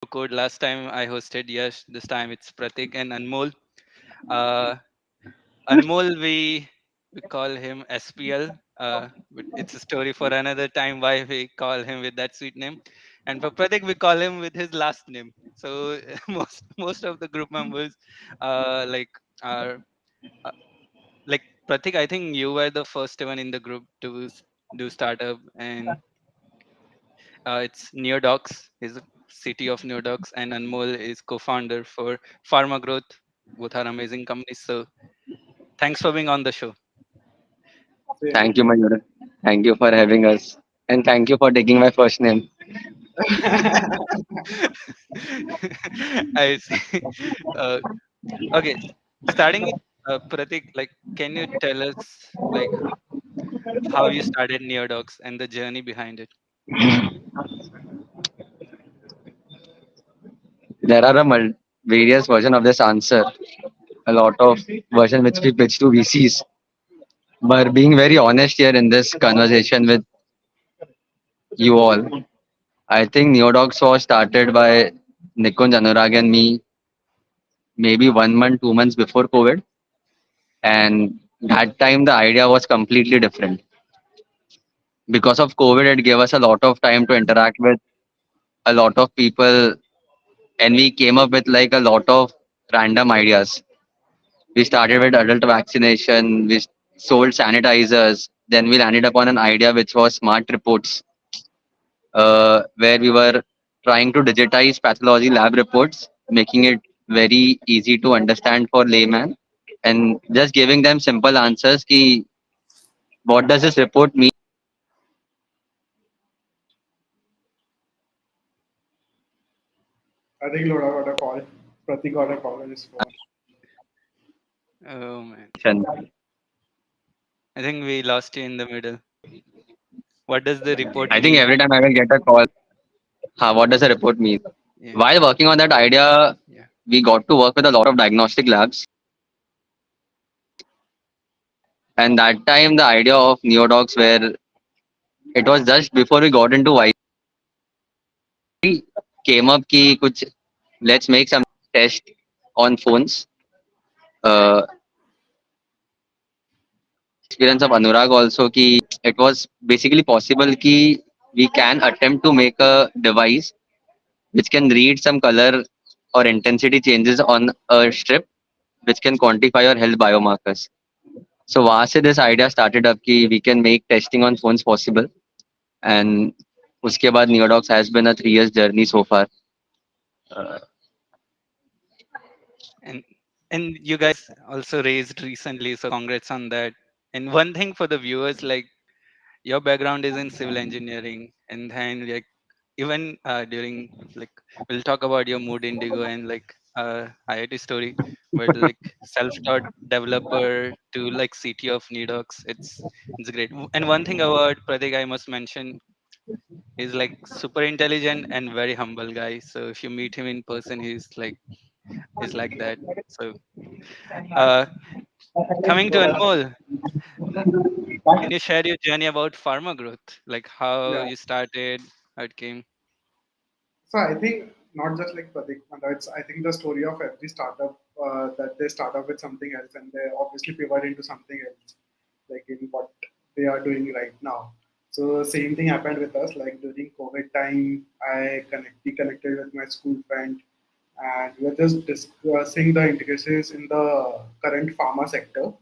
code. Last time I hosted Yash. This time it's Pratik and Anmol. Uh, Anmol, we call him SPL. But it's a story for another time why we call him with that sweet name. And for Pratik, we call him with his last name. So most of the group members, like are uh, like Pratik. I think you were the first one in the group to do startup, and it's Neodocs. He's the city of Neodocs, and Anmol is co-founder for Pharma Growth. Both are amazing companies. So thanks for being on the show. Same Thank you, Mayur. Thank you for having us. And thank you for taking my first name. here. I see. Uh, okay, starting with Pratik, like, can you tell us like how you started Neodocs and the journey behind it? There are various versions of this answer. A lot of version which we pitch to VCs. But being very honest here in this conversation with you all, I think Neodocs was started by Nikunj, Anurag and me maybe 1 month, 2 months before COVID. And that time the idea was completely different. Because of COVID, it gave us a lot of time to interact with a lot of people, and we came up with like a lot of random ideas. We started with adult vaccination, we sold sanitizers, then we landed upon an idea which was smart reports, where we were trying to digitize pathology lab reports, making it very easy to understand for layman, and just giving them simple answers ki what does this report mean. I think Lodha got a call. Pratik got a call on his phone. Oh man, I think we lost you in the middle. What does the report I think mean? every time I will get a call, what does a report mean? Yeah, While working on that idea, yeah. we got to work with a lot of diagnostic labs. And that time, the idea of Neodocs, where it was just before we got into YC, came up ki kuch, let's make some test on phones. Uh, experience of Anurag also ki it was basically possible ki we can attempt to make a device which can read some color or intensity changes on a strip, which can quantify your health biomarkers. So वहाँ से this idea started up कि we can make testing on phones possible, and उसके बाद Neodocs has been a 3 years journey so far. Uh, And you guys also raised recently, so congrats on that. And one thing for the viewers, like your background is in civil engineering, and then like even during like we'll talk about your mood indigo and like IIT story, but like self-taught developer to like CT of Neodocs, it's great. And one thing about Pratik I must mention is like super intelligent and very humble guy. So if you meet him in person, he's like that. So uh, coming to Anmol, can you share your journey about pharma growth, like how Yeah. you started, how it came? So I think not just like Pratik, it's I think the story of every startup that they start off with something else and they obviously pivot into something else, like in what they are doing right now. So same thing happened with us. Like during COVID time, reconnected with my school friend, and we were just discussing the intricacies in the current pharma sector.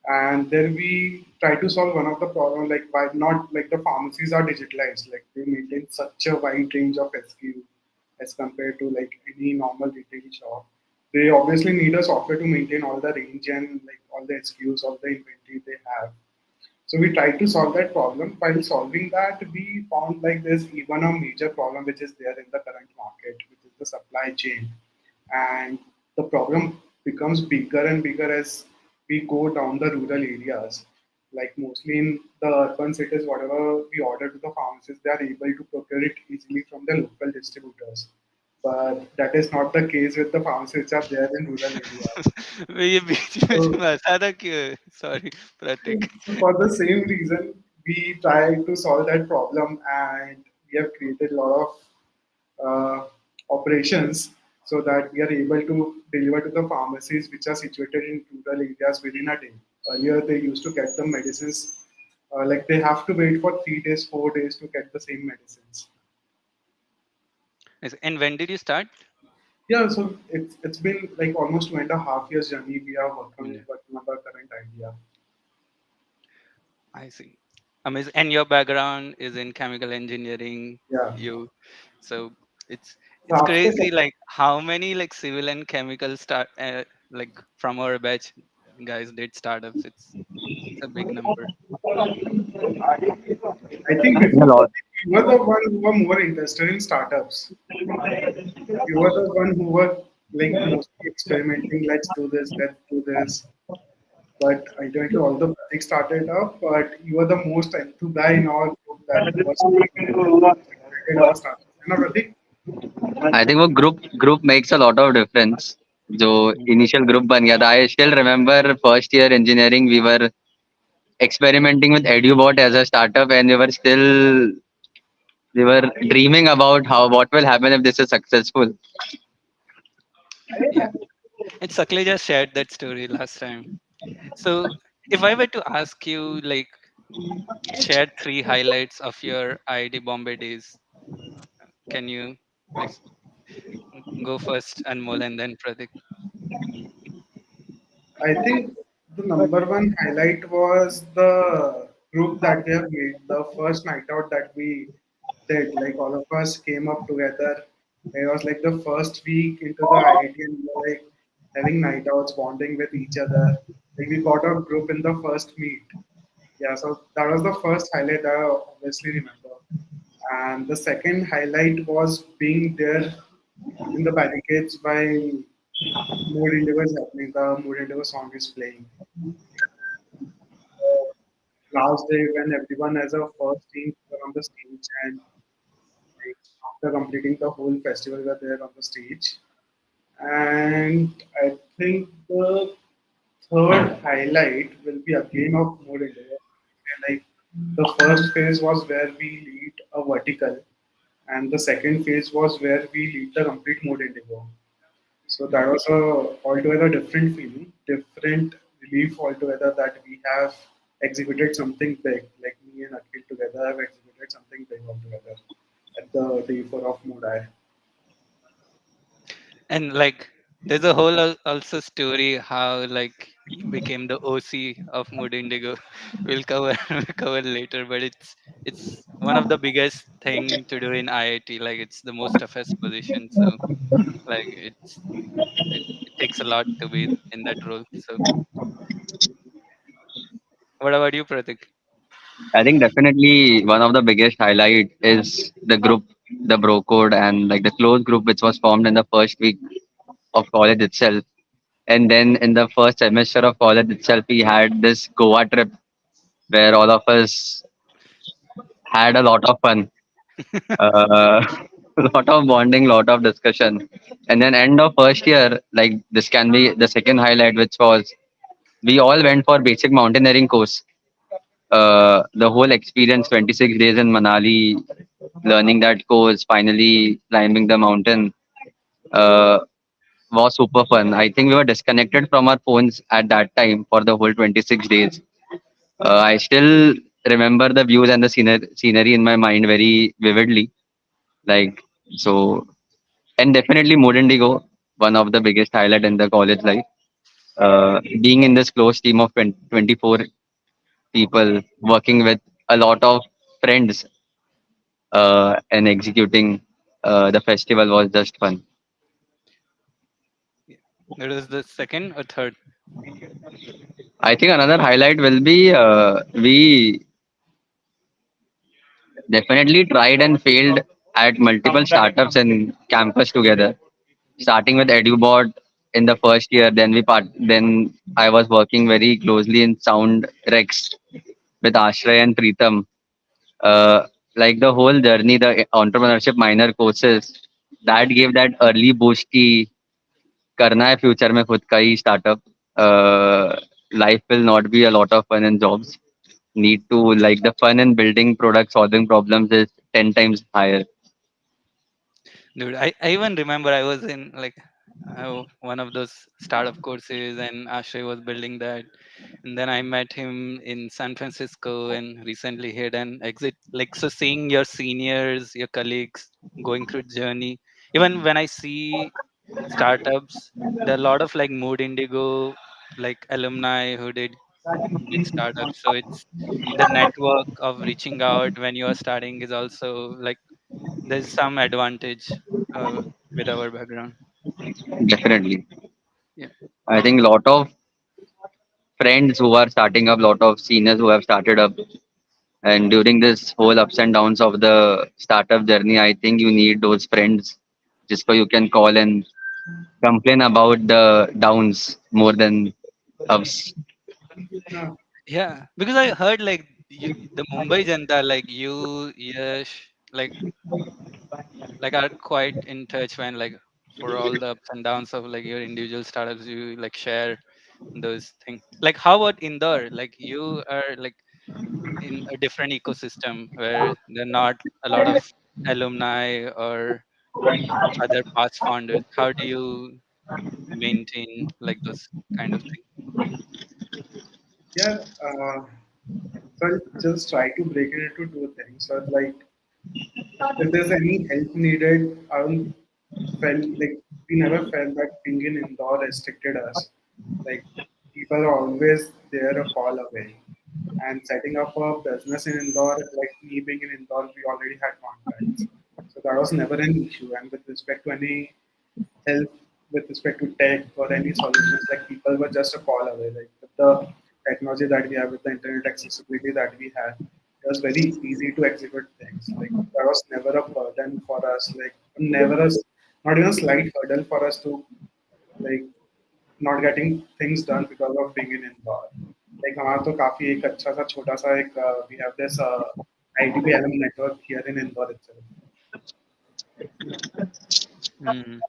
And then we try to solve one of the problem, like why not, like the pharmacies are digitalized, like they maintain such a wide range of SKU as compared to like any normal retail shop. They obviously need a software to maintain all the range and like all the SKUs of the inventory they have. So we tried to solve that problem. While solving that, we found like there's even a major problem which is there in the current market, which is the supply chain. And the problem becomes bigger and bigger as we go down the rural areas. Like mostly in the urban cities, whatever we order to the pharmacies, they are able to procure it easily from the local distributors. But that is not the case with the pharmacies which are there in rural areas. ये बीच में So तुम हंसा था क्यों? Sorry, Pratik. So for the same reason, we try to solve that problem, and we have created a lot of operations so that we are able to deliver to the pharmacies which are situated in rural areas within a day. Earlier, they used to get the medicines, like they have to wait for 3 days, 4 days to get the same medicines. Yes, and when did you start? Yeah, so it's been like almost 2.5 years journey we are Yeah, working on the current idea. I see. Amazing. And your background is in chemical engineering. Yeah. You, so it's So it's after crazy like how many like civil and chemical start like from our batch guys did startups. It's a big number. I think I think a before lot. you were the one who were more interested in startups. You were the one who were like mostly experimenting. Let's do this. Let's do this. But ultimately, all the projects started up. But you were the most enthused guy in our group that was excited our startup. You know, Pratik? I think वो group makes a lot of difference. जो Mm. initial group बन गया था. I still remember first year engineering. We were experimenting with EduBot as a startup, and we were dreaming about how what will happen if this is successful. Yeah, and Sakle just shared that story last time. So if I were to ask you like share three highlights of your IIT Bombay days, can you like go first, Anmol, and then Pratik? I think the number one highlight was the group that we have made. The first night out that we did, like all of us came up together. It was like the first week into the IIT, and we were like having night outs, bonding with each other. Like we got a group in the first meet. Yeah, so that was the first highlight I obviously remember. And the second highlight was being there in the barricades while Mood Indigo is happening. The Mood Indigo song is playing. Last day when everyone as a first team were on the stage, and like, after completing the whole festival we were there on the stage. And I think the third highlight will be again of Mood Indigo. Like the first phase was where we lead a vertical, and the second phase was where we lead the complete Mood Indigo. So that was a altogether different feeling, different relief altogether that we have executed something big. Like me and Akhil together have executed something big altogether at the day four of Mudai. And like there's a whole also story how like you became the OC of Mood Indigo. We'll cover we'll cover later, but it's one of the biggest thing to do in IIT. Like it's the most toughest position, so like it takes a lot to be in that role. So what about you, Pratik? I think definitely one of the biggest highlight is the group, the bro code, and like the close group which was formed in the first week of college itself. And then in the first semester of college itself, we had this Goa trip where all of us had a lot of fun, uh, a lot of bonding, lot of discussion. And then end of first year, like this can be the second highlight, which was we all went for basic mountaineering course. The whole experience, 26 days in Manali, learning that course, finally climbing the mountain, uh, was super fun. I think we were disconnected from our phones at that time for the whole 26 days. I still remember the views and the scenery in my mind very vividly. Like, so, and definitely Mood Indigo, one of the biggest highlight in the college life. Being in this close team of 20 24 people, working with a lot of friends, and executing the festival was just fun. Yeah. That is the second or third. I think another highlight will be we definitely tried and failed at multiple startups in campus together. Starting with EduBot in the first year, then I was working very closely in Sound Rex with Ashray and Preetham. Uh, like the whole journey, the entrepreneurship minor courses that gave that early boost की करना है future में खुद का ही startup. Life will not be a lot of fun in jobs. Need to like the fun in building products, solving problems is 10 times higher. Dude, I even remember I was in like one of those startup courses, and Ashay was building that. And then I met him in San Francisco, and recently he had an exit. Like, so seeing your seniors, your colleagues going through journey, even when I see startups, there are a lot of like Mood Indigo, like alumni who did big startups. So it's the network of reaching out when you are starting is also like there's some advantage with our background. Definitely. Yeah. I think a lot of friends who are starting up, lot of seniors who have started up, and during this whole ups and downs of the startup journey, I think you need those friends just so you can call and complain about the downs more than ups. Yeah, Yeah, because I heard like the Mumbai Janta, like you, Yash, like are quite in touch when like for all the ups and downs of like your individual startups, you like share those things. Like how about Indore? Like you are like in a different ecosystem where there are not a lot of alumni or other past founders. How do you maintain like those kind of things? yeah. So I'll just try to break it into two things. So like, if there's any help needed, I don't felt like we never felt that being in Indore restricted us. Like people are always there a call away. And setting up a business in Indore, like me being in Indore, we already had contacts. So that was never an issue. And with respect to any help with respect to tech or any solutions, like people were just a call away. Like with the technology that we have, with the internet accessibility that we have, it was very easy to execute things. Like that was never a burden for us. Like never a, not even a slight hurdle for us to like not getting things done because of being in Indore. Like हमारा तो काफी एक अच्छा सा छोटा सा एक we have this ITP alum network here in Indore itself. Mm.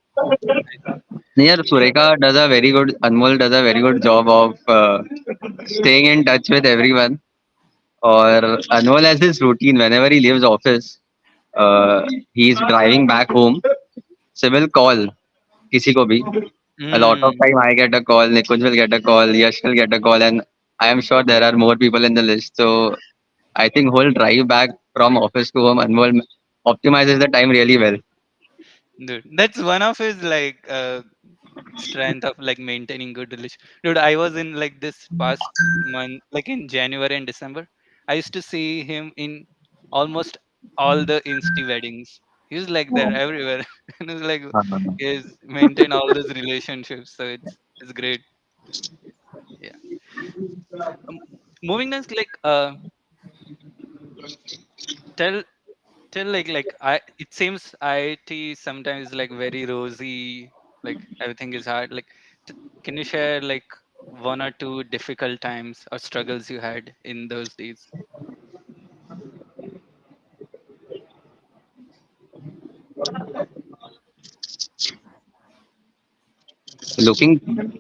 Near Sureka does a very good, Anmol does a very good job of staying in touch with everyone. Or Anmol has this routine whenever he leaves office, uh, he's driving back home. So will call किसी को भी. A lot of Mm. time I get a call, Nikunj will get a call, Yash will get a call, and I am sure there are more people in the list. So I think whole drive back from office to home, Anmol optimizes the time really well. Dude, that's one of his like strength of like maintaining good relation. Dude, I was in like this past month, like in January and December. I used to see him in almost all the Insta weddings. He was like there everywhere. And it's like he's maintain all those relationships. So it's great. Yeah. Um, moving next, like tell tell like I it seems IT sometimes is like very rosy, like everything is hard. Like can you share like one or two difficult times or struggles you had in those days?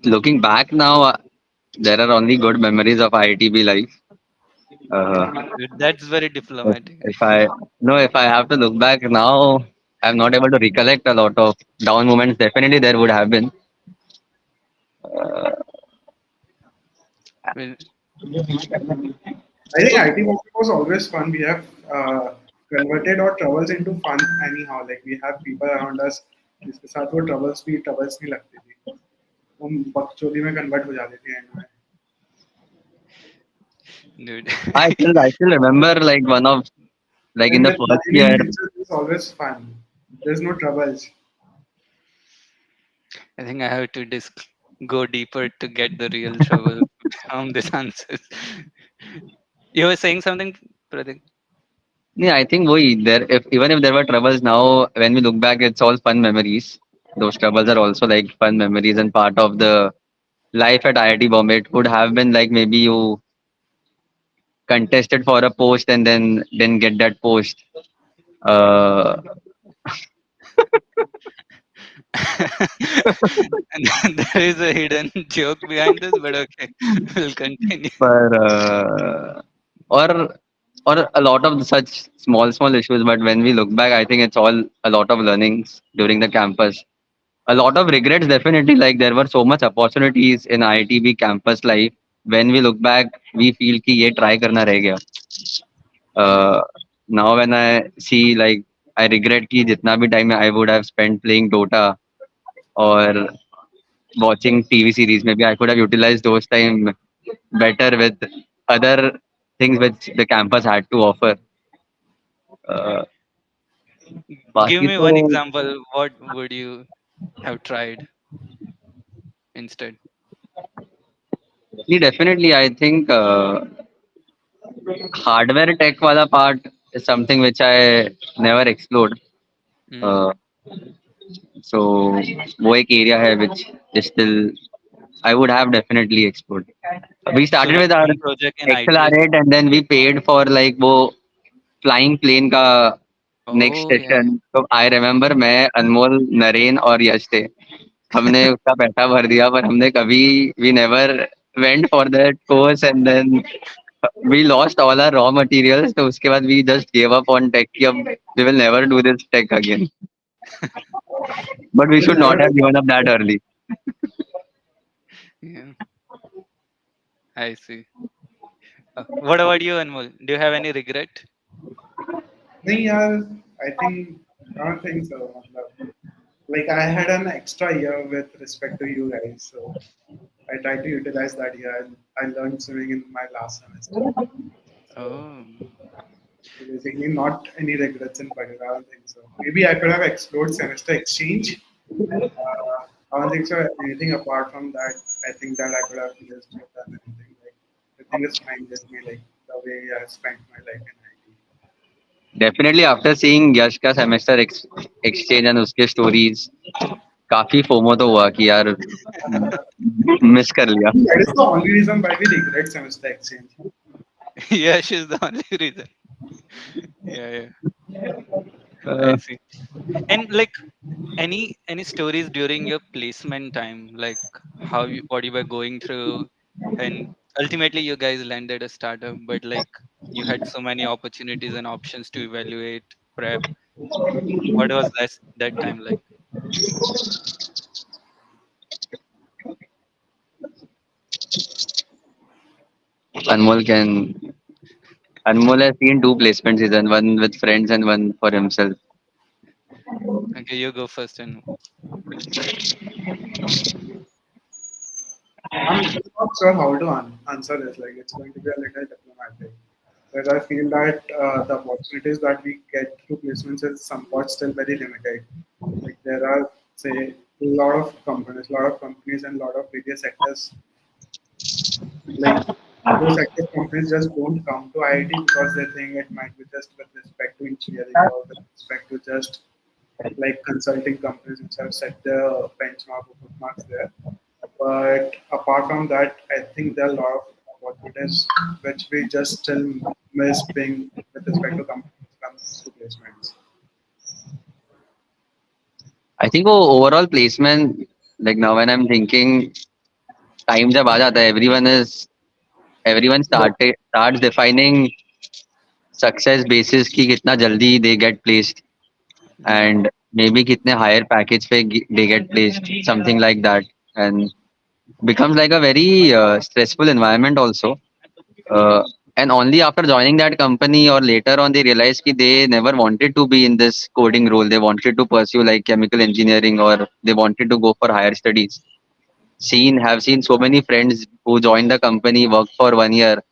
Looking back now, there are only good memories of IITB life. Dude, that's very If, diplomatic. if I no, if I have to look back now, I'm not able to recollect a lot of down moments. Definitely, there would have been. Well, I think IT work was always fun. We have converted our troubles into fun anyhow. Like we have people around us जिसके साथ वो troubles नहीं लगती थी. हम बकचोदी में convert हो जाती थी end में. dude. I still remember like one of like in And the with first learning year. itself is always fun. There's no troubles. I think I have to go deeper to get the real trouble from this answers. You were saying something, Pratik? Yeah, I think we there. If even if there were troubles now, when we look back, it's all fun memories. Those troubles are also like fun memories and part of the life at IIT Bombay. It could have been like maybe you contested for a post and then didn't get that post. Uh, And then there is a hidden joke behind this, but okay, we'll continue. or or a lot of such small issues. But when we look back, I think it's all a lot of learnings during the campus. A lot of regrets, definitely. Like there were so much opportunities in IITB campus life. When we look back, we feel कि ये try करना रह गया. Uh, Now when I see, like, I regret कि जितना भी time I would have spent playing Dota or watching TV series, maybe I could have utilized those time better with other things which the campus had to offer. Uh, Give बाकी me तो one example. What would you have tried instead? definitely I think hardware tech wala part is something which I never explored. Mm. Uh, so वो एक area है which is still I would have definitely explored. We So started the with our main project in ITS. accelerate and then we paid for like वो flying plane का next Oh yeah. session. So I remember मैं अनमोल नरेन और यश थे. हमने उसका पैसा भर दिया पर हमने कभी we never went for that course and then we lost all our raw materials. तो उसके बाद we just gave up on tech कि अब we will never do this tech again. But we We'll should never not do have given up that early. Yeah. I see. What about you, Anmol? Do you have any regret? नहीं यार, I think I don't think so. मतलब, like I had an extra year with respect to you guys, so I tried to utilize that year. I learned swimming in my last semester. Oh. So basically, not any regrets in particular. I don't think so. Maybe I could have explored semester exchange. I don't think so. Anything apart from that, I think that I could have just done anything. Like the thing is fine with me. Like the way I spent my life in IT. Definitely after seeing यश का semester exchange and उसके stories काफी FOMO तो हुआ कि यार miss कर लिया. That is the only reason why we regret semester exchange. Yeah, she's the only reason. Yeah, yeah. I Uh, see. And like any stories during your placement time, like how you, what you were going through, and ultimately you guys landed a startup, but like you had so many opportunities and options to evaluate, prep. What was that time like? Anmol can Anmol has seen two placement season, one with friends and one for himself. Okay, you go first. And I'm just not sure how to answer this. Like it's going to be a little diplomatic. But I feel that the opportunities that we get through placements is somewhat still very limited. Like there are, say, a lot of companies and a lot of various sectors. Like those sector companies just don't come to IIT because they think it might be just with respect to engineering or with respect to just like consulting companies which have set the benchmark or bookmarks there. But apart from that, I think there are a lot of opportunities which we just still miss being with respect to companies when it comes to placements. I think वो overall placement, like now when I'm thinking time जब आ जाता है everyone starts defining success basis कि कितना जल्दी they get placed mm, and maybe कितने higher package पे they get placed, something like that, and becomes like a very stressful environment also. Uh, and only after joining that company or later on they realize that they never wanted to be in this coding role. They wanted to pursue like chemical engineering or they wanted to go for higher studies. Have seen so many friends who joined the company, worked for 1 year,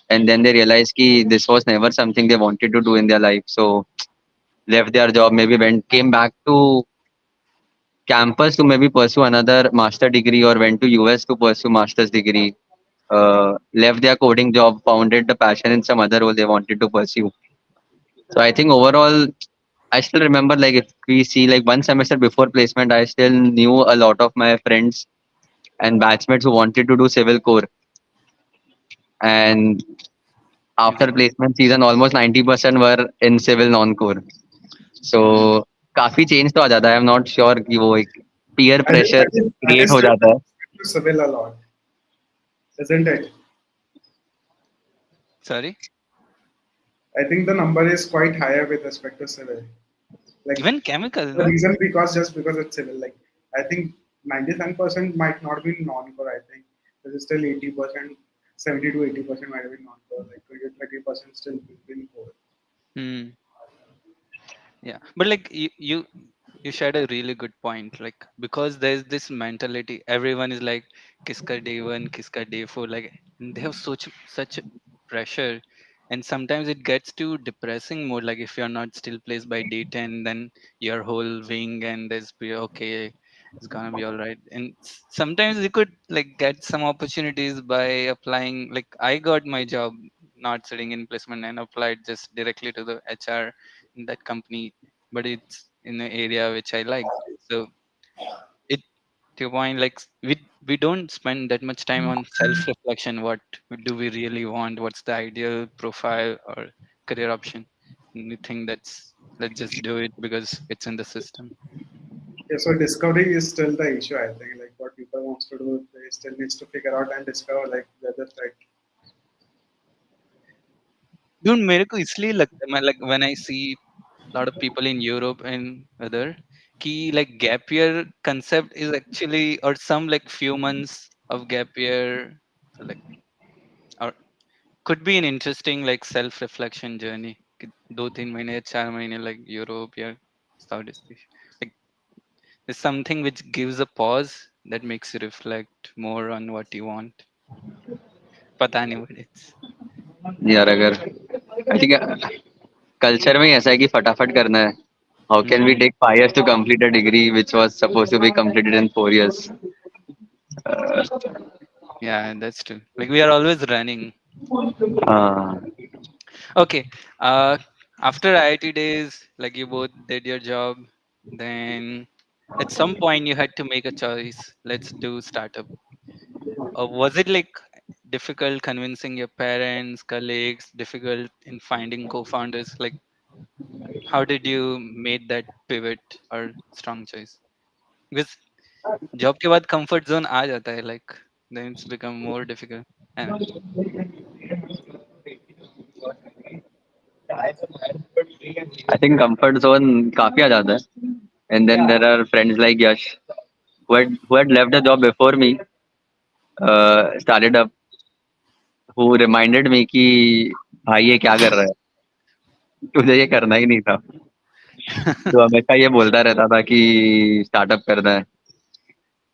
and then they realized that this was never something they wanted to do in their life. So left their job, maybe went came back to campus to maybe pursue another master degree or went to US to pursue master's degree. Left their coding job, founded the passion in some other role they wanted to pursue. So I think overall, I still remember like if we see like one semester before placement, I still knew a lot of my friends and batchmates who wanted to do civil core. And after mm, placement season, almost 90% were in civil non-core. mm. So काफी change तो आ जाता है. I am not sure कि वो एक peer I think pressure that create is हो still जाता है. to civil a lot, isn't it? Sorry. I think the number is quite higher with respect to civil. Like Even chemical, the no? reason because just because it's civil. Like I think 97% might not be non-core. I think there is still 80%, 70 to 80% might be non-core. Like 20 to 30% still within core. Hmm. Yeah, but like you shared a really good point. Like because there's this mentality, everyone is like kiska day one, kiska day four, like and they have such pressure, and sometimes it gets too depressing mode. Like if you're not still placed by day 10, then your whole wing and there's be okay, it's gonna be all right. And sometimes you could like get some opportunities by applying. Like I got my job not sitting in placement and applied just directly to the HR in that company, but it's in an area which I like. So it to your point, like we don't spend that much time on self reflection. What do we really want? What's the ideal profile or career option? And we think that's let's just do it because it's in the system. Yeah, so discovery is still the issue. I think like what people wants to do, they still needs to figure out and discover like whether right. Dude, मेरे को इसलिए लगता है मैं like when I see lot of people in Europe and other key like gap year concept is actually or some like few months of gap year like or could be an interesting like self reflection journey कि 2-3 महीने या 4 महीने like Europe या Southeast Asia like there's something which gives a pause that makes you reflect more on what you want पता नहीं what it's यार अगर I think culture में ही ऐसा है कि फटाफट करना है. How can we mm, take 5 years to complete a degree which was supposed to be completed in 4 years? yeah that's true like we are always running. Uh, Okay. Uh, after IIT days, like you both did your job, then at some point you had to make a choice. Let's do startup. Was it like difficult convincing your parents, colleagues, difficult in finding co-founders? Like, how did you made that pivot or strong choice? Because job के बाद comfort zone आ जाता है, like then it's become more difficult. And I think comfort zone काफी आ जाता है. And then there are friends like Yash who had left the job before me, started up, who reminded me कि भाई ये क्या कर रहा है, तुझे ये करना ही नहीं था. तो हमेशा ये बोलता रहता था कि स्टार्टअप करना है.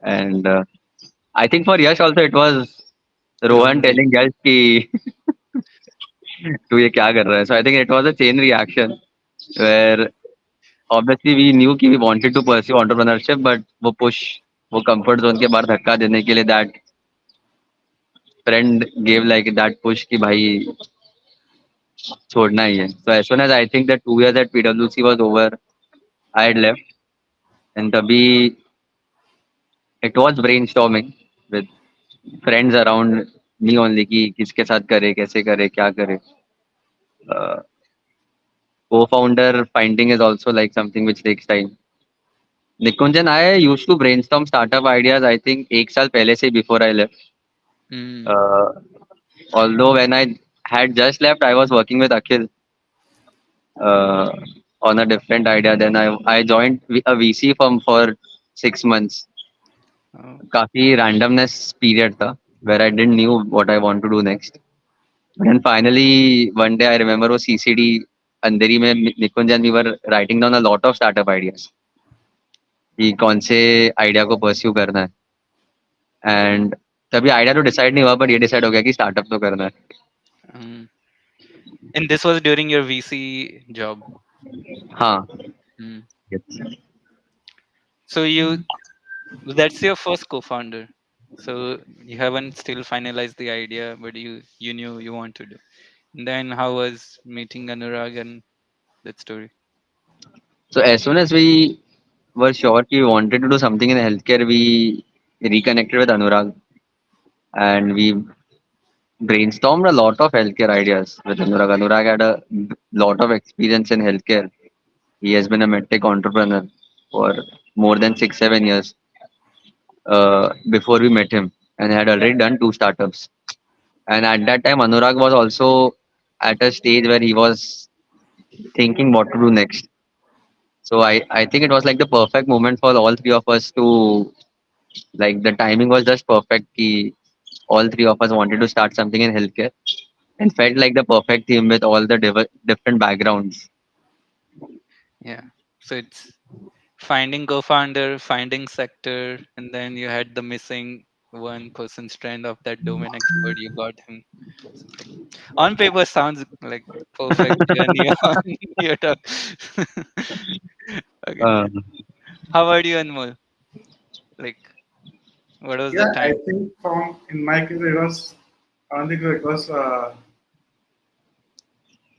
And I think for Yash also it was Rohan lonely. Telling Yash कि तू ये क्या कर रहा है. So I think it was a chain reaction where obviously we knew कि we wanted to pursue entrepreneurship, but वो push, वो comfort zone के बाहर धक्का देने के लिए that friend gave like that push कि भाई छोड़ना ही है. So as soon as I think that 2 years at PwC was over, I had left. And तभी it was brainstorming with friends around me only कि किसके साथ करे, कैसे करे, क्या करे. uh, Co-founder finding is also like something which takes time. Nikunjan, I used to brainstorm startup ideas I think एक साल पहले से before I left. Mm. uh, Although when I had just left, I was working with Akhil uh, on a different idea. Then I joined a VC firm for 6 months. Oh. काफी randomness period था where I didn't knew what I want to do next. And finally one day I remember वो CCD अंधेरी में निकुंजन we were writing down a lot of startup ideas कि कौन से idea को pursue करना है. एंड तभी आइडिया तो डिसाइड नहीं हुआ, पर ये डिसाइड हो गया कि स्टार्टअप तो करना है. Um, and this was during your VC job. हाँ. Mm. Yes. So that's your first co-founder. So you haven't still finalized the idea, but you knew you want to do. And then how was meeting Anurag and that story? So as soon as we were sure we wanted to do something in healthcare, we reconnected with Anurag and we brainstormed a lot of healthcare ideas with Anurag. Anurag had a lot of experience in healthcare. He has been a medtech entrepreneur for more than 6-7 years before we met him, and had already done two startups. And at that time, Anurag was also at a stage where he was thinking what to do next. So I think it was like the perfect moment for all three of us to, like, the timing was just perfect. All three of us wanted to start something in healthcare and felt like the perfect team with all the different backgrounds. Yeah. So it's finding co-founder, finding sector, and then you had the missing one person strand of that domain expert. You got him. So like on paper sounds like perfect journey on your talk. Okay. Uh, How about you, Anmol? Like, what was the Yeah, I time? think from in my case it was. I don't think it was.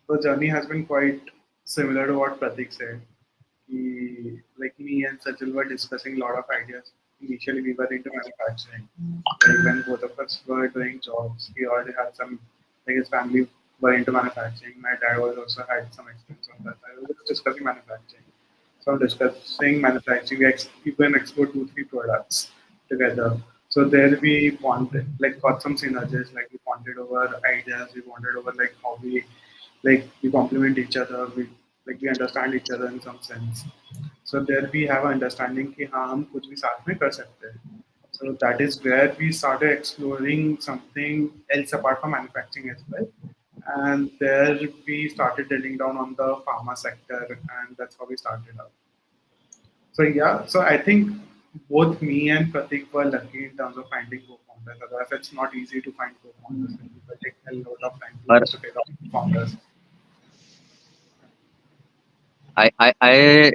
The journey has been quite similar to what Pratik said. Like me and Sajal were discussing a lot of ideas. Initially, we were into manufacturing. Like when both of us were doing jobs, he already had some, like his family were into manufacturing. My dad was also had some experience on that. I was just discussing manufacturing. So discussing manufacturing, we even explored two, three products together. So there we wanted, like, got some synergies, like we wanted over ideas, we wanted over like how we complement each other, we understand each other in some sense. So there we have an understanding कि हाँ हम कुछ भी साथ में कर सकते हैं. So that is where we started exploring something else apart from manufacturing as well. And there we started drilling down on the pharma sector, and that's how we started out. So yeah, so I think both me and Pratik were lucky in terms of finding co-founders. Otherwise, it's not easy to find co-founders. Like, people take a lot of time to or just to figure out founders. I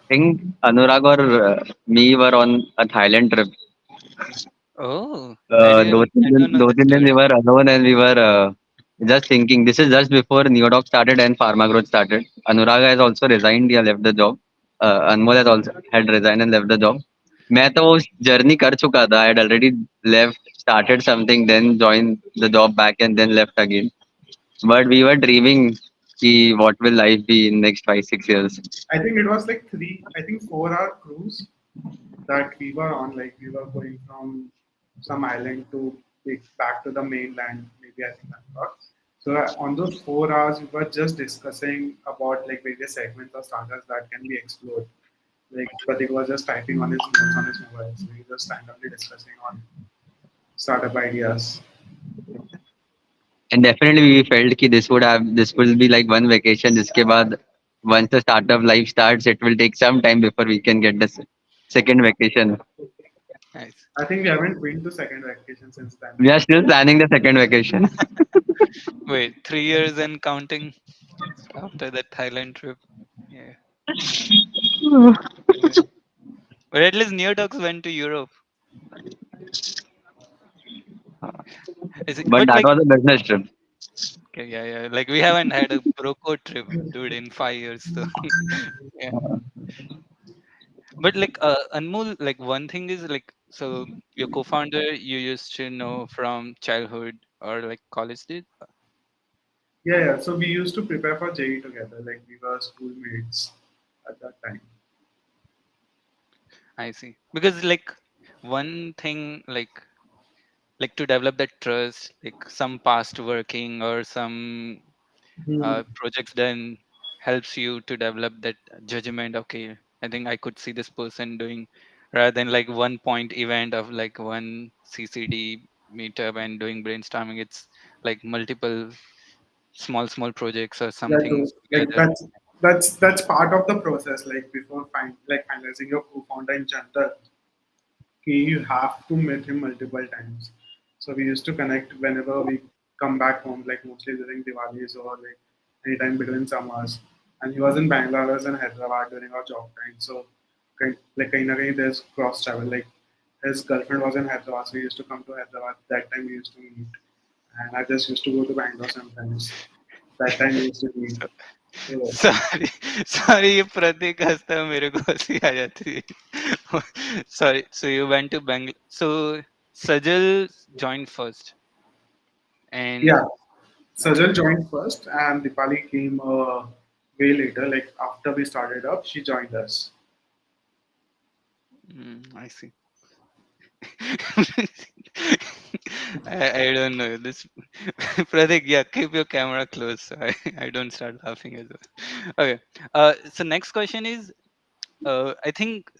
think Anurag or me were on a Thailand trip. Oh, I don't know Those that Indians, we story. were alone and we were just thinking. This is just before Neodocs started and Pharma Growth started. Anurag has also resigned. He has left the job. Anmol has also had resigned and left the job. मैं तो उस journey कर चुका था. I had already left, started something, then joined the job back and then left again. But we were dreaming कि what will life be in next 5 6 years. I think it was like I think 4 hour cruise that we were on. Like we were going from some island to back to the mainland, maybe I think Bangkok. So on those 4 hours, we were just discussing about like various segments of startups that can be explored. Like Pratik was just typing on his notes on his mobile, so we were just randomly discussing on startup ideas. And definitely we felt कि this will be like one vacation. जिसके बाद once the startup life starts, it will take some time before we can get the second vacation. Nice. I think we haven't been to second vacation since then. We are still planning the second vacation. Wait, 3 years and counting after that Thailand trip. Yeah. Yeah. But at least Neodocs went to Europe. Is it, But but that like, was a business trip. okay, yeah, yeah. Like we haven't had a Broco trip, dude, in 5 years. So yeah. But like Anmol, like one thing is like, so your co-founder you used to know from childhood or like college days. Yeah, yeah. So we used to prepare for JE together. Like we were schoolmates at that time. I see. Because like one thing like to develop that trust, like some past working or some Hmm. projects done helps you to develop that judgment. Okay, I think I could see this person doing, rather than like one point event of like one CCD meetup and doing brainstorming. It's like multiple small projects or Yeah, something to like together. that's part of the process. Like before finalizing your co-founder in general, you have to meet him multiple times. So we used to connect whenever we come back home, like mostly during Diwalis or like anytime between summers. And he was in Bangalore, I was in Hyderabad during our job time. So like kind of there's cross travel. Like his girlfriend was in Hyderabad, so he used to come to Hyderabad. That time we used to meet, and I just used to go to Bangalore sometimes. That time we used to meet. So sorry sorry ये प्रतीक हंसता है मेरे को हंसी आ जाती है sorry so you went to Bangalore so Sajal joined first and yeah, Sajal joined first, and Dipali came way later. Like after we started up, she joined us. I see I don't know this. Pratik, yeah, keep your camera close so I don't start laughing as well. Okay. So next question is, I think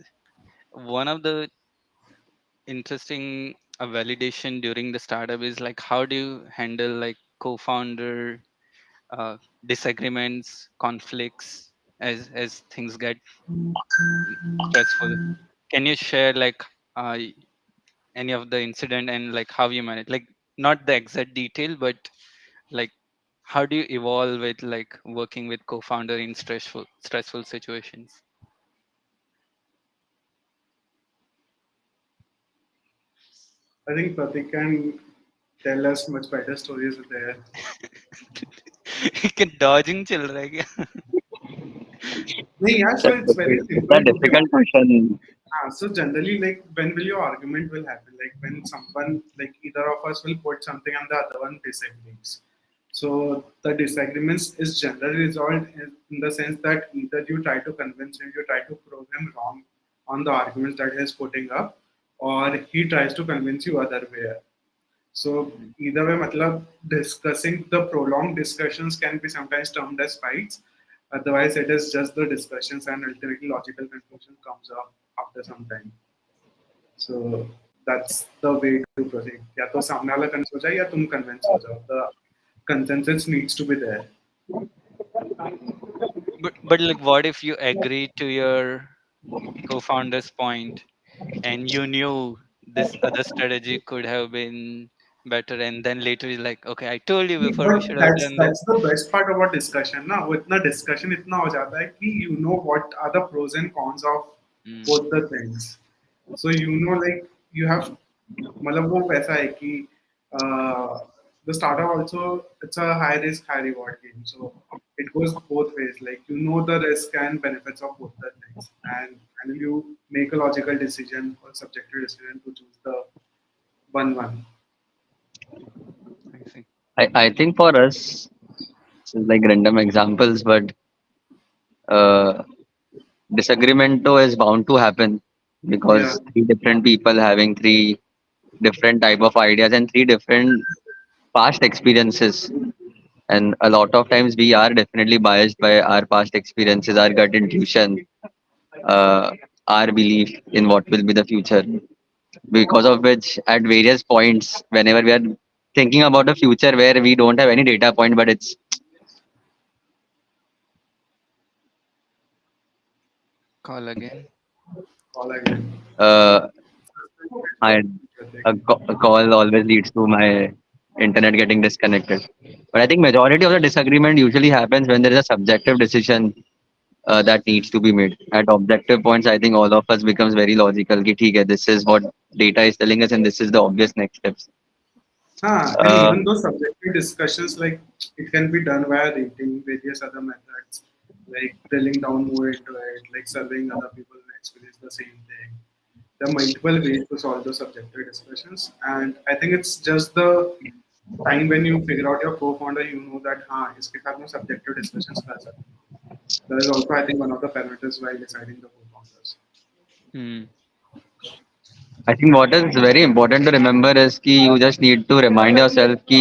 one of the interesting validation during the startup is like how do you handle like co-founder uh, disagreements, conflicts as things get stressful. Can you share like uh, any of the incident and like how you manage, like not the exact detail, but like how do you evolve with like working with co-founder in stressful situations? I think Pratik can tell us much better stories there. You can dodging chill right? No, yeah, so it's very It's simple a to be difficult honest. question. So generally, like when will your argument will happen? Like when someone, like either of us will put something and the other one disagrees. So the disagreements is generally resolved in the sense that either you try to convince him, you try to prove him wrong on the arguments that he is putting up, or he tries to convince you other way. So either way, matlab, discussing the prolonged discussions can be sometimes termed as fights. Otherwise, it is just the discussions and ultimately logical conclusion comes up after some time. So that's the way to proceed. या तो सामने वाला convince हो जाए या तुम convince हो जाओ. The consensus needs to be there. But like what if you agree to your co-founder's point and you knew this other strategy could have been better and then later you're like, okay, I told you before we But should have that's done this. that's the best part about discussion ना वो इतना discussion इतना हो जाता है कि you know what are the pros and cons of Mm, both the things. So you know like you have मतलब वो पैसा है कि the startup also it's a high risk high reward game, so it goes both ways. Like you know the risk and benefits of both the things, and you make a logical decision or subjective decision to choose the one. I see. I think for us, this is like random examples, but uh, disagreement though is bound to happen Yeah. because three different people having three different type of ideas and three different past experiences. And a lot of times we are definitely biased by our past experiences, our gut intuition, uh, our belief in what will be the future. Because of which, at various points, whenever we are thinking about a future where we don't have any data point, but it's Call again. All again. uh, I, Pratik. a call always leads to my internet getting disconnected. But I think majority of the disagreement usually happens when there is a subjective decision that needs to be made. At objective points, I think all of us becomes very logical. Ki, "ठीक है, this is what data is telling us, and this is the obvious next steps." And Uh, even though subjective discussions like it can be done via rating, various other methods, like drilling down more into it, like surveying other people who experience the same thing. There are multiple ways to solve those subjective discussions, and I think it's just the time when you figure out your co-founder, you know that हाँ इसके साथ में subjective discussions कर सकते हैं. That is also I think one of the parameters while deciding the co-founders. Hmm. I think what is very important to remember is ki you just need to remind yourself ki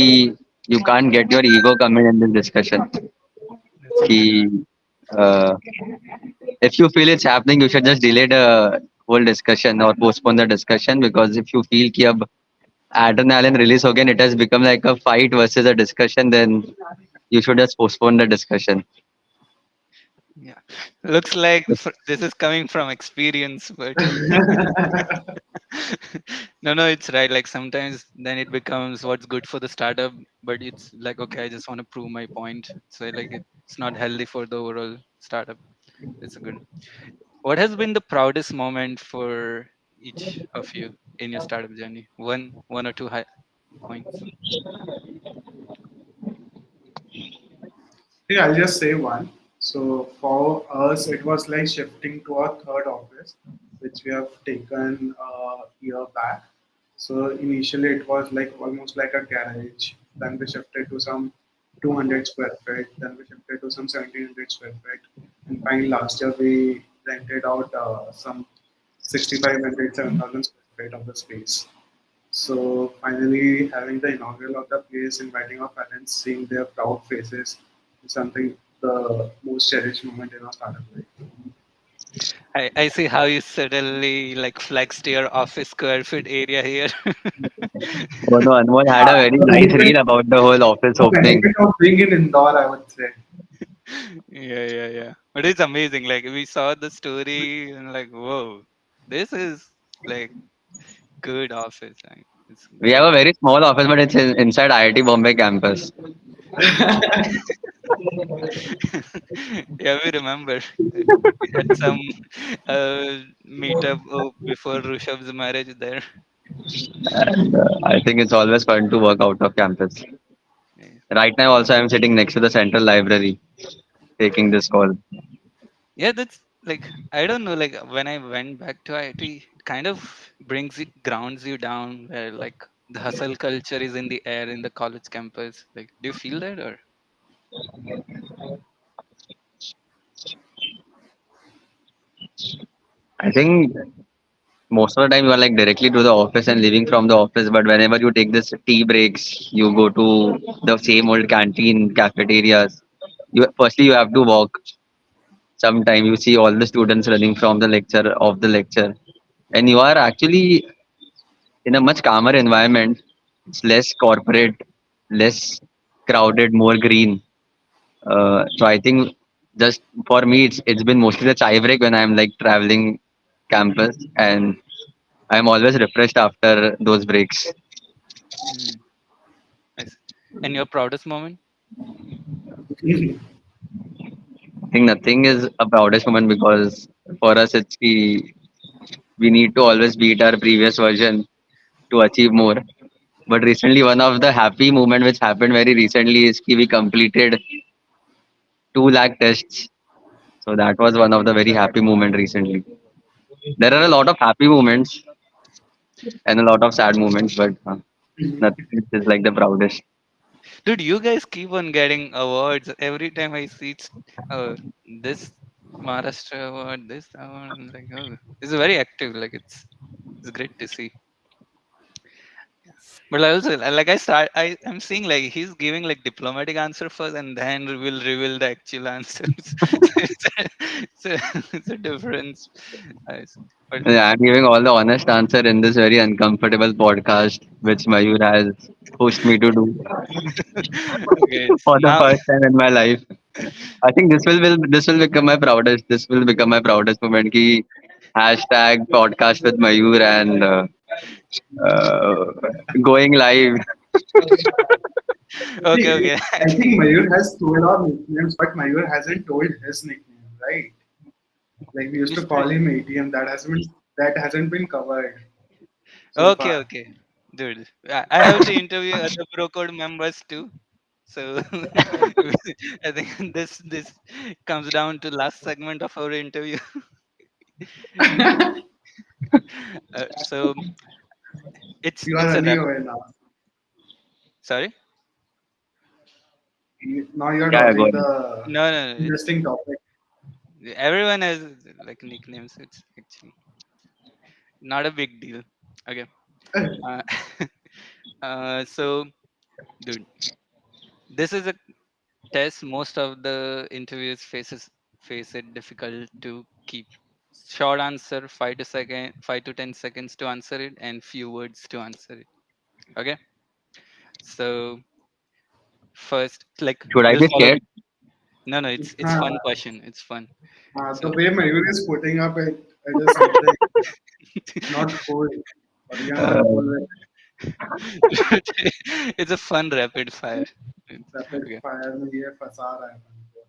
you can't get your ego coming in this discussion. That's a Ki good one. uh, if you feel it's happening, you should just delay the whole discussion or postpone the discussion because if you feel कि अब adrenaline release हो गया and it has become like a fight versus a discussion, then you should just postpone the discussion. Yeah. Looks like this is coming from experience, but no, no, it's right. Like sometimes then it becomes what's good for the startup, but it's like, okay, I just want to prove my point. So like it's not healthy for the overall startup. It's a good. What has been the proudest moment for each of you in your startup journey? One or two high points. Yeah, I'll just say one. So for us, it was like shifting to our third office, which we have taken a year back. So initially, it was like almost like a garage. Then we shifted to some 200 square feet. Then we shifted to some 1700 square feet. And finally, last year we rented out some 6500, 7000 square feet of the space. So finally, having the inaugural of the place, inviting our parents, seeing their proud faces, is something the most cherished moment in our startup life. I see how you suddenly like flexed your office square feet area here. Oh no, Anmol had a very The nice benefit, reel about the whole office the opening. benefit of being in indoor, I would say. Yeah. But it's amazing. Like we saw the story and like, whoa, this is like good office. Like, it's We have a very small office, but it's inside IIT Bombay campus. Yeah, we remember. We had some meetup before Rushab's marriage there. And I think it's always fun to work out of campus. Yeah. Right now, also, I'm sitting next to the central library taking this call. Yeah, that's like I don't know. Like when I went back to IT, it kind of brings it grounds you down. Where like the hustle culture is in the air in the college campus. Like, do you feel that or? I think most of the time you are like directly to the office and leaving from the office, but whenever you take this tea breaks, you go to the same old canteen, cafeterias. You firstly you have to walk. Sometime you see all the students running from the lecture of the lecture, and you are actually in a much calmer environment. It's less corporate, less crowded, more green. So I think just for me, it's been mostly the chai break when I'm like traveling campus, and I'm always refreshed after those breaks. Mm, I see. And your proudest moment? I think nothing is a proudest moment because for us, we need to always beat our previous version to achieve more. But recently, one of the happy moment which happened very recently is we completed 2 lakh tests. So that was one of the very happy moment recently. There are a lot of happy moments and a lot of sad moments, but nothing is like the proudest. Dude, you guys keep on getting awards every time I see uh, this Maharashtra award, this award. I'm like, oh, it's very active. Like it's great to see. But I also like I'm seeing like he's giving like diplomatic answer first and then will reveal the actual answers. It's a difference. But Yeah, I'm giving all the honest answer in this very uncomfortable podcast, which Mayur has pushed me to do okay, so for the now first time in my life. I think this will become my proudest. This will become my proudest moment. Ki hashtag podcast with Mayur and going live. See, okay. I I think think Mayur has told our nicknames, but Mayur hasn't told his nickname, right? Like we used to which call him ATM. That hasn't been covered so far. okay, dude. I have to interview other bro code members too. So I think this comes down to last segment of our interview. So You are it's a running rap. away now. Sorry. Now you're Yeah, go dodging ahead. the No. interesting topic. Everyone has like nicknames. It's actually not a big deal. Okay. Uh, so, dude, this is a test. Most of the interviews face it difficult to keep short answer 5 to 10 seconds to answer it and few words to answer it. Okay. So first, like Should I we'll be follow. scared? No, it's Uh, fun question. It's fun. the So way Mayur is putting up it is something not cool, or you're not Uh, cool with it's a fun rapid fire. rapid Okay. fire में ये फंसा रहा है हमको.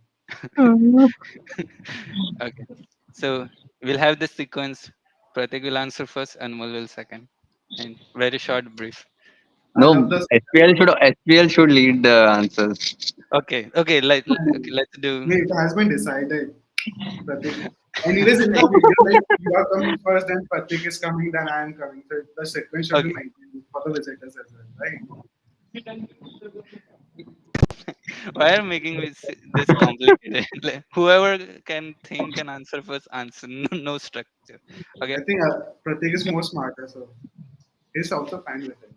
Okay. So we'll have this sequence. Pratik will answer first, Anmol will second. And very short brief. I no, love this. SPL should lead the answers. Okay, okay, let's do It has been decided, Pratik. Anyways, in the video, like you are coming first, then Pratik is coming, then I am coming. So the sequence should be okay. maintained for the visitors as well, right? Why are you making this complicated? Like, whoever can think and answer first answer. No structure. Okay. I think Pratik is more smarter, so He's also fine with it.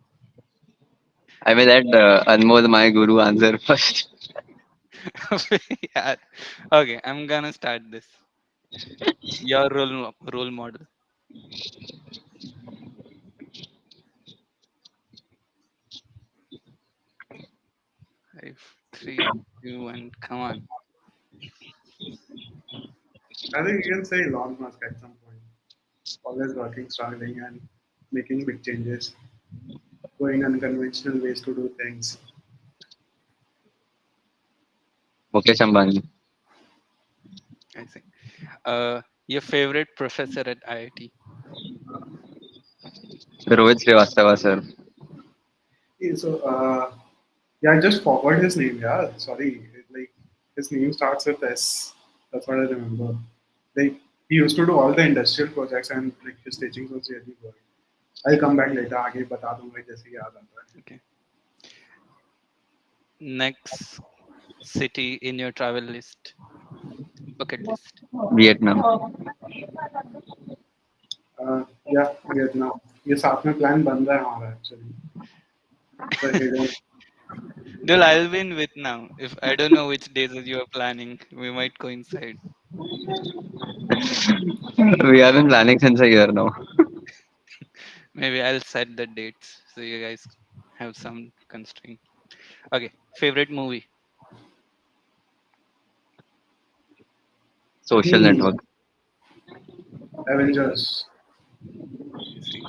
I will let Anmol, my guru, answer first. Yeah. Okay, I'm gonna start this. Your role model. 5, 3, 2, 1. Come on. I think you can say Elon Musk at some point. Always working, struggling, and making big changes, going unconventional ways to do things. Mukesh Ambani. I see. Your favorite professor at IIT. Rohit Srivastava, sir. Yeah, so, yeah, I just forgot his name. Yeah, sorry. Like his name starts with S. That's what I remember. Like he used to do all the industrial projects, and like his teaching was really good. I'll come back later. आगे बता दूंगा जैसे याद आता है. Okay. Next city in your travel list, bucket list. Vietnam. या Vietnam ये साथ में प्लान बन रहा है हमारा actually but we don't. Dude, I'll be in Vietnam. If I don't know which days you are planning, we might coincide. We have been planning since a year now. Maybe I'll set the dates so you guys have some constraint. Okay. Favorite movie. Social network. Avengers. I see.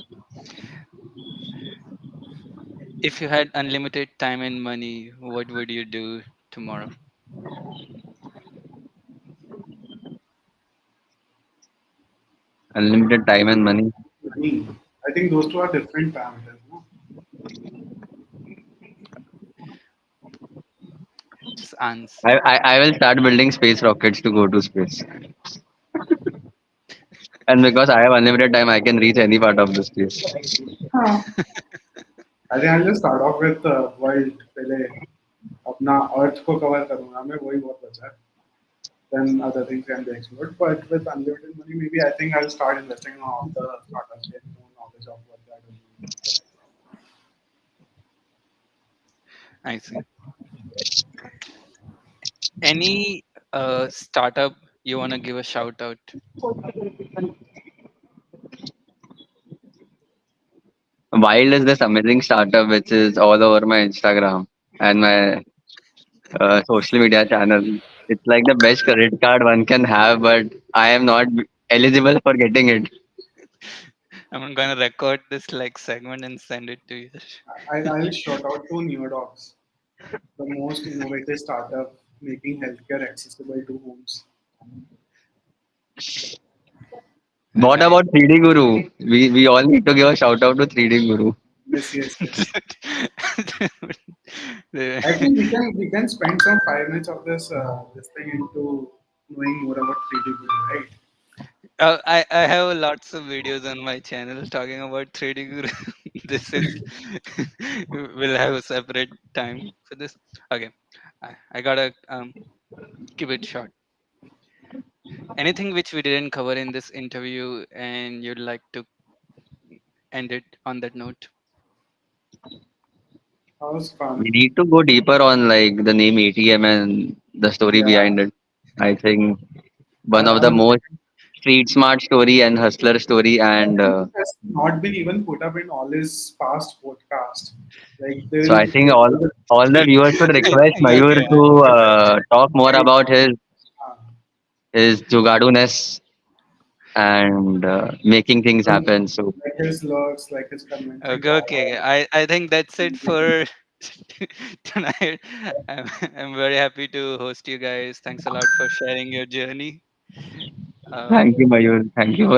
If you had unlimited time and money, what would you do tomorrow? Unlimited time and money. Money. I think those two are different parameters. No? Just answer. I will start building space rockets to go to space. And because I have unlimited time, I can reach any part of the space. हाँ. I think I'll just start off with world पहले अपना अर्थ को cover करूंगा मैं वही बहुत बचा है. Then other things can be explored. But with unlimited money, maybe I think I'll start investing in all the startups, get more knowledge of what they're doing. I see. Any startup you want to give a shout out? Wild is this amazing startup which is all over my Instagram and my social media channel. It's like the best credit card one can have, but I am not eligible for getting it. I'm gonna record this like segment and send it to you. I'll shout out to Neodocs, the most innovative startup making healthcare accessible to homes. What Nice. about 3D Guru? We all need to give a shout out to 3D Guru. Yes, yes, yes. The- I think we can spend some 5 minutes of this thing into knowing more about 3D Guru, right? I have lots of videos on my channel talking about 3D Guru. This is we'll have a separate time for this. Okay, I gotta keep it short. Anything which we didn't cover in this interview, and you'd like to end it on that note? That was fun. We need to go deeper on like the name ATM and the story Yeah. behind it. I think one of the I most street smart story and hustler story and think it has not been even put up in all his past podcasts. Like so I they'll think like all the viewers should I request think Mayur okay. to talk more like, about uh, his jugaduness and making things happen. So like his lurks, like his convincing Okay, okay. power. I think that's it for tonight. I'm very happy to host you guys. Thanks a lot for sharing your journey. Uh, thank you, Mayur. Thank you for